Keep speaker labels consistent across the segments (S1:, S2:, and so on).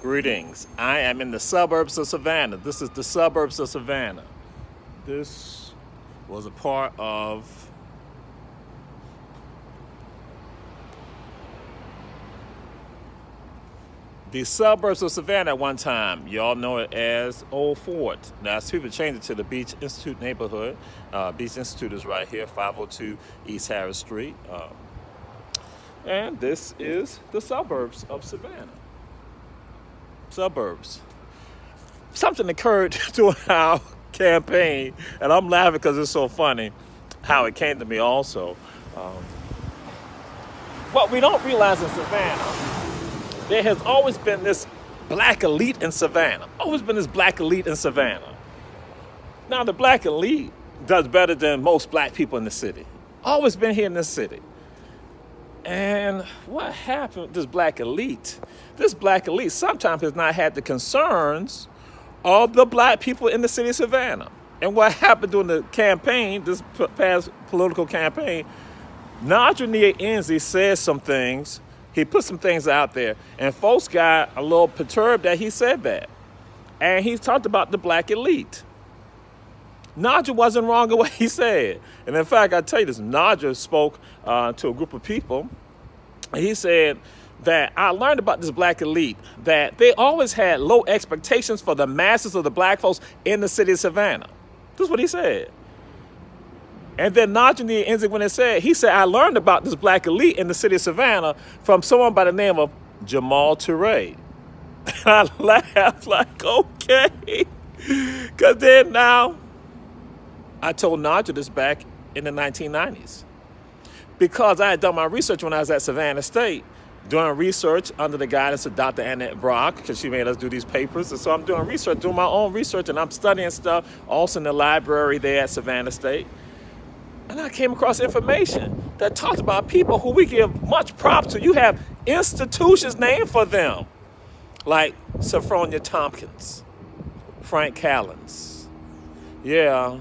S1: Greetings. I am in the suburbs of Savannah. This is the suburbs of Savannah. This was a part of the suburbs of Savannah at one time. Y'all know it as Old Fort. Now, people changed it to the Beach Institute neighborhood. Beach Institute is right here, 502 East Harris Street. And this is the suburbs of Savannah. Suburbs. Something occurred during our campaign, and I'm laughing because it's so funny how it came to me also. What we don't realize in Savannah, there has always been this black elite in Savannah. Always been this black elite in Savannah. Now, the black elite does better than most black people in the city. Always been here in this city. And what happened with this black elite? This black elite sometimes has not had the concerns of the black people in the city of Savannah. And what happened during the campaign, this past political campaign, Najee Enzi said some things. He put some things out there, and folks got a little perturbed that he said that. And he talked about the black elite. Najee wasn't wrong in what he said. And in fact, I tell you this, Najee spoke to a group of people. And he said that I learned about this black elite, that they always had low expectations for the masses of the black folks in the city of Savannah. This is what he said. And then Najee Enzi, when he said, I learned about this black elite in the city of Savannah from someone by the name of Jamal Touré. I laughed like, okay. Because then now, I told Najee this back in the 1990s. Because I had done my research when I was at Savannah State, doing research under the guidance of Dr. Annette Brock, because she made us do these papers. And so I'm doing research, doing my own research, and I'm studying stuff also in the library there at Savannah State. And I came across information that talked about people who we give much props to. You have institutions named for them, like Sophronia Tompkins, Frank Callens. Yeah.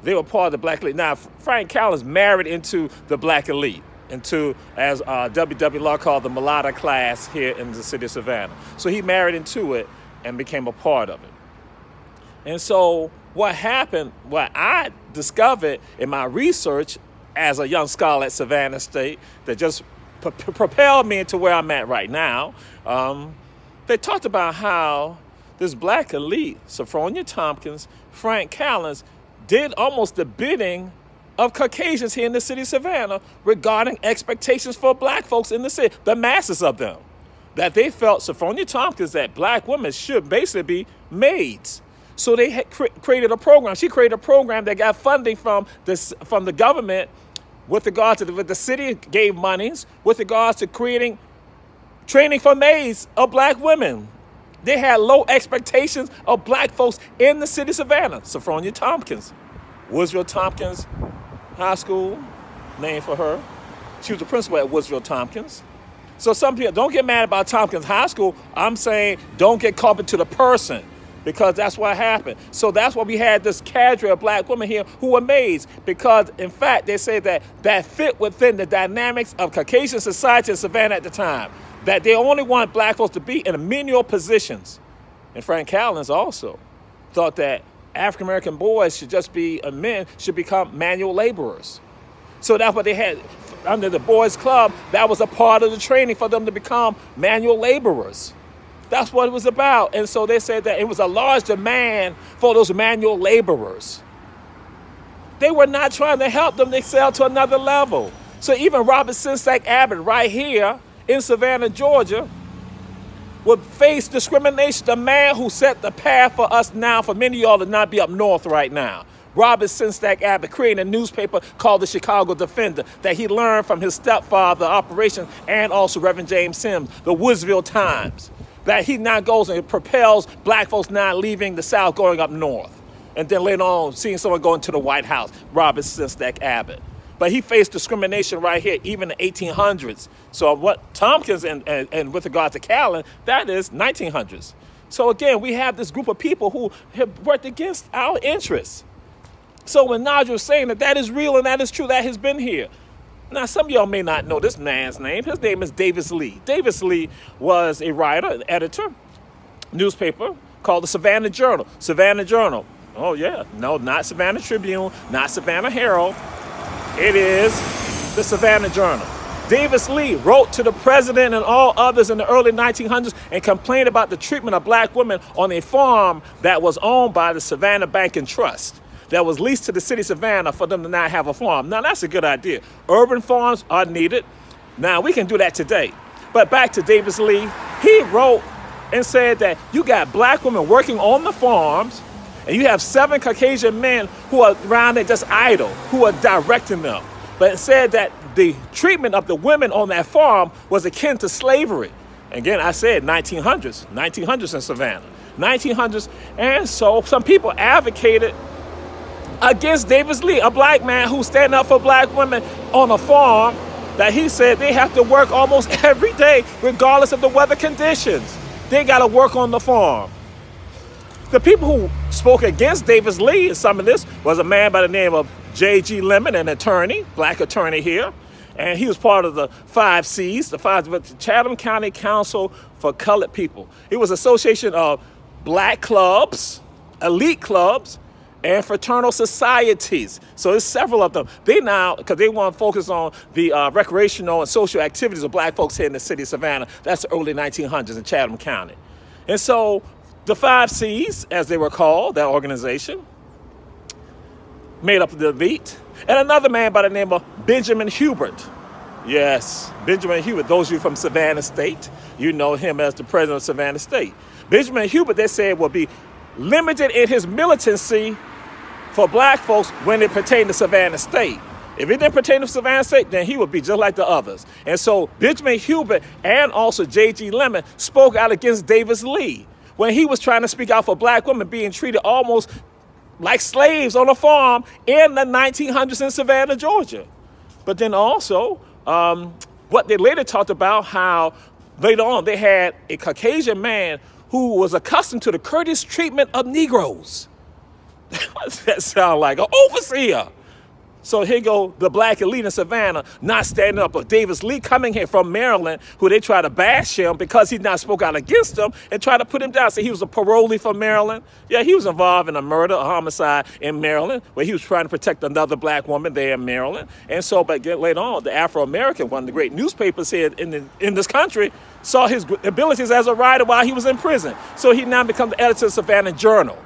S1: They were part of the black elite. Now, Frank Callens married into the black elite, into, as W.W. Law called, the mulatto class here in the city of Savannah. So he married into it and became a part of it. And so what happened, what I discovered in my research as a young scholar at Savannah State that just propelled me into where I'm at right now, they talked about how this black elite, Sophronia Tompkins, Frank Callens, did almost the bidding of Caucasians here in the city of Savannah regarding expectations for black folks in the city, the masses of them, that they felt, Sophronia Tompkins, that black women should basically be maids. So they had created a program. She created a program that got funding from the government with regards to the city gave monies with regards to creating training for maids of black women. They had low expectations of black folks in the city of Savannah. Sophronia Tompkins, Woodsville Tompkins High School, named for her. She was the principal at Woodsville Tompkins. So some people, don't get mad about Tompkins High School. I'm saying don't get caught into the person, because that's what happened. So that's why we had this cadre of black women here who were maids, because in fact they say that fit within the dynamics of Caucasian society in Savannah at the time, that they only want black folks to be in menial positions. And Frank Callens also thought that African-American boys should just be, men should become manual laborers. So that's what they had under the boys club. That was a part of the training for them to become manual laborers. That's what it was about. And so they said that it was a large demand for those manual laborers. They were not trying to help them excel to another level. So even Robert Sengstacke Abbott right here in Savannah, Georgia, would face discrimination. The man who set the path for us now, for many of y'all to not be up north right now. Robert Sengstacke Abbott created a newspaper called the Chicago Defender that he learned from his stepfather, Operation, and also Reverend James Sims, the Woodsville Times. That he now goes and propels black folks now leaving the South, going up north. And then later on, seeing someone going to the White House, Robert Sengstacke Abbott. But he faced discrimination right here, even in the 1800s. So what Tompkins and with regard to Callan, that is 1900s. So again, we have this group of people who have worked against our interests. So when Najee was saying that is real and that is true, that has been here. Now, some of y'all may not know this man's name. His name is Davis Lee. Davis Lee was a writer, an editor newspaper called the Savannah Journal. Savannah Journal. Oh, yeah. No, not Savannah Tribune, not Savannah Herald. It is the Savannah Journal. Davis Lee wrote to the president and all others in the early 1900s and complained about the treatment of black women on a farm that was owned by the Savannah Bank and Trust that was leased to the city of Savannah for them to not have a farm. Now, that's a good idea. Urban farms are needed. Now, we can do that today. But back to Davis Lee, he wrote and said that you got black women working on the farms, and you have 7 Caucasian men who are around there just idle, who are directing them. But it said that the treatment of the women on that farm was akin to slavery. Again, I said 1900s in Savannah, 1900s. And so some people advocated against Davis Lee, a black man who's standing up for black women on a farm that he said they have to work almost every day, regardless of the weather conditions. They got to work on the farm. The people who spoke against Davis Lee in some of this was a man by the name of J.G. Lemon, an attorney, black attorney here. And he was part of the 5 C's, the Chatham County Council for Colored People. It was an association of black clubs, elite clubs, and fraternal societies. So there's several of them. They now, because they want to focus on the recreational and social activities of black folks here in the city of Savannah. That's the early 1900s in Chatham County. And so the 5 C's, as they were called, that organization, made up of the elite, and another man by the name of Benjamin Hubert. Yes, Benjamin Hubert. Those of you from Savannah State, you know him as the president of Savannah State. Benjamin Hubert, they said, will be limited in his militancy for black folks when it pertained to Savannah State. If it didn't pertain to Savannah State, then he would be just like the others. And so Benjamin Hubert and also J.G. Lemon spoke out against Davis Lee when he was trying to speak out for black women being treated almost like slaves on a farm in the 1900s in Savannah, Georgia. But then also, what they later talked about, how later on they had a Caucasian man who was accustomed to the courteous treatment of Negroes. What does that sound like? An overseer. So here go the black elite in Savannah not standing up. But Davis Lee coming here from Maryland, who they try to bash him because he not spoke out against them and try to put him down. Say he was a parolee from Maryland. Yeah, he was involved in a murder, a homicide in Maryland, where he was trying to protect another black woman there in Maryland. And so, but later on, the Afro-American, one of the great newspapers here in this country, saw his abilities as a writer while he was in prison. So he now becomes the editor of Savannah Journal.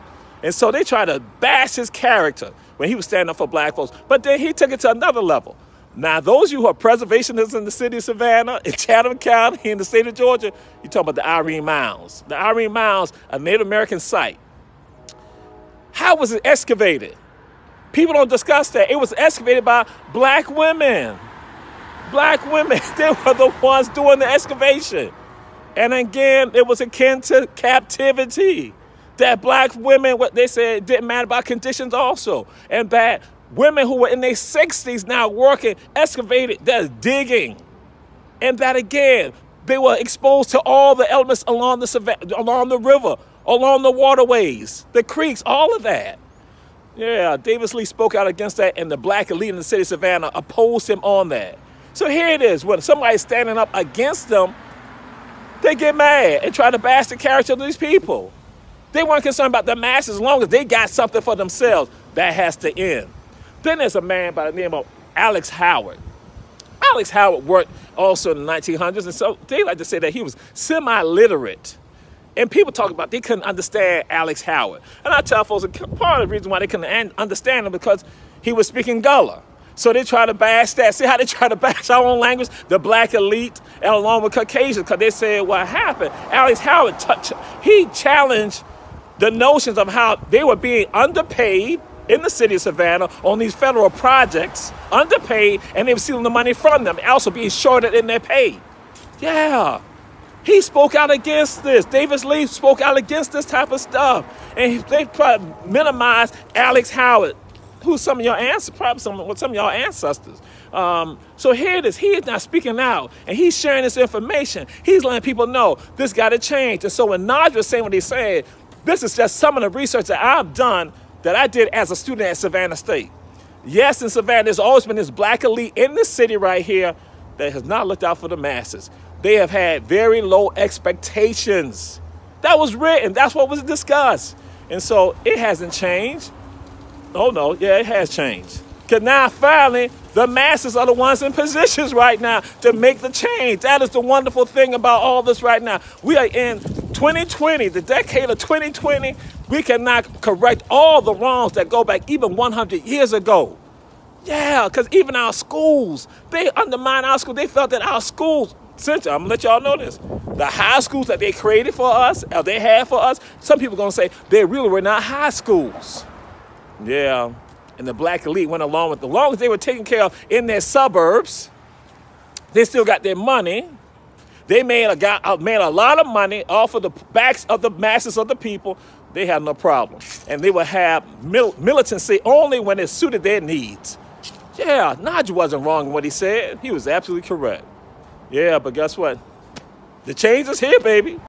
S1: And so they tried to bash his character when he was standing up for black folks. But then he took it to another level. Now, those of you who are preservationists in the city of Savannah, in Chatham County, in the state of Georgia, you're talking about the Irene Mounds. The Irene Mounds, a Native American site. How was it excavated? People don't discuss that. It was excavated by black women. Black women, they were the ones doing the excavation. And again, it was akin to captivity. That black women, what they said, it didn't matter about conditions also. And that women who were in their 60s now working, excavated, that's digging. And that again, they were exposed to all the elements along the river, along the waterways, the creeks, all of that. Yeah, Davis Lee spoke out against that, and the black elite in the city of Savannah opposed him on that. So here it is, when somebody's standing up against them, they get mad and try to bash the character of these people. They weren't concerned about the masses as long as they got something for themselves. That has to end. Then there's a man by the name of Alex Howard. Alex Howard worked also in the 1900s, and so they like to say that he was semi-literate. And people talk about they couldn't understand Alex Howard. And I tell folks, part of the reason why they couldn't understand him because he was speaking Gullah. So they try to bash that. See how they try to bash our own language, the black elite, and along with Caucasians, because they said what happened. Alex Howard, he challenged the notions of how they were being underpaid in the city of Savannah on these federal projects, underpaid, and they were stealing the money from them, also being shorted in their pay. Yeah, he spoke out against this. Davis Lee spoke out against this type of stuff. And they tried to minimize Alex Howard, who's some of your ancestors, probably some of your ancestors. So here it is. He is not speaking out, and he's sharing this information. He's letting people know this got to change. And so when Naj was saying what he said, this is just some of the research that I've done that I did as a student at Savannah State. Yes, in Savannah, there's always been this black elite in this city right here that has not looked out for the masses. They have had very low expectations. That was written. That's what was discussed. And so it hasn't changed. Oh, no. Yeah, it has changed. Because now, finally, the masses are the ones in positions right now to make the change. That is the wonderful thing about all this right now. We are in 2020, the decade of 2020. We cannot correct all the wrongs that go back even 100 years ago. Yeah, because even our schools, they undermined our school. They felt that our schools, I'm going to let y'all know this. The high schools that they created for us, or they had for us, some people are going to say they really were not high schools. Yeah, and the black elite went along with it. As long as they were taken care of in their suburbs, they still got their money. They made a lot of money off of the backs of the masses of the people. They had no problem. And they would have militancy only when it suited their needs. Yeah, Nigel wasn't wrong in what he said. He was absolutely correct. Yeah, but guess what? The change is here, baby.